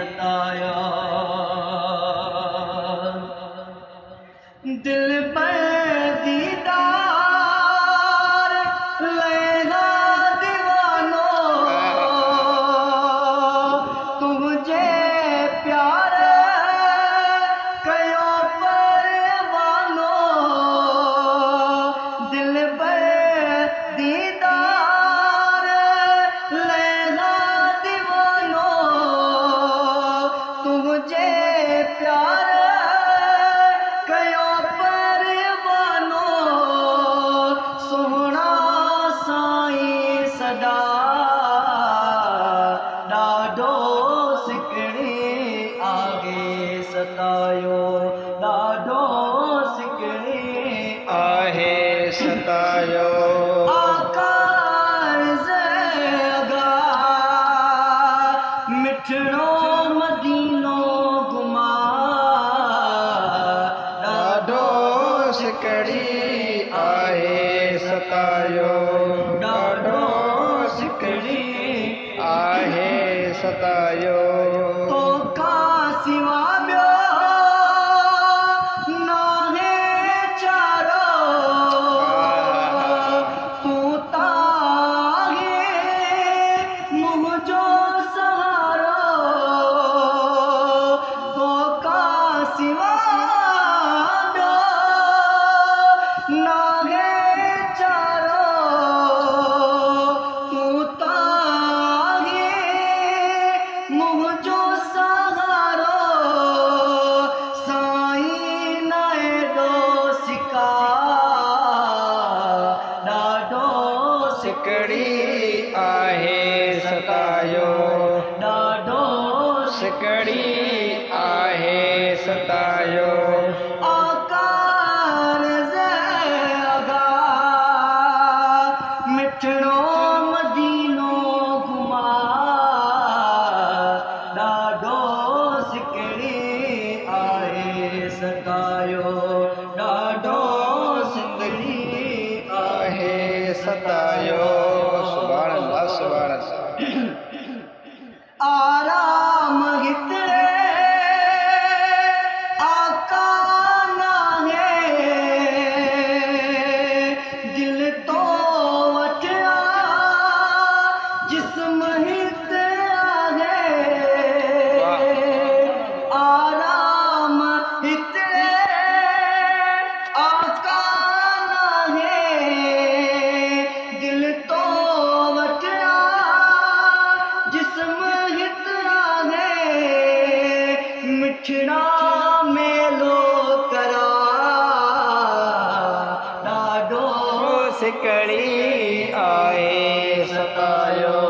सताया। दिल पर दीदार लैला दीवानो, तुझे प्यार कयो परवानो। दिल पर दीदार लैला दीवानो, तुझे प्यार कयो परवानो। सोहणा साईं सदा ॾाढो सिकड़ी आगे सतायो, ॾाढो सिकड़ी आहे सतायो। मिठड़ो मदीनो घुमा, ॾाढो सिकड़ी आहे सतायो, ॾाढो सिकड़ी आहे सतायो। तो का सिवा ॿियो नाहे चारो, तूं ताहे मुंहिंजो सहारो। तो का सिवा ॿियो नाहे चारो, तूं ताहे मुंहिंजो सहारो। साईं नाए दो सिका, ॾाढो सिकड़ी आहे सतायो, ॾाढो सिकड़ी आहे सतायो। आकार ज़गा मिठड़ो मदीनो घुमा, ॾाढो सिकड़ी आहे सतायो, ॾाढो सिकड़ी आहे सतायो। सुभाण अल्लाह, सुभाण अल्लाह। आराम हितरे आका नाहे, दिल तो वठिया जिस्म हित आहे। आराम हितरे आका नाहे, दिल तो वठिया जिस्म हित आहे। मिठड़ा मेलो करा, ॾाढो सिकड़ी आहे सतायो,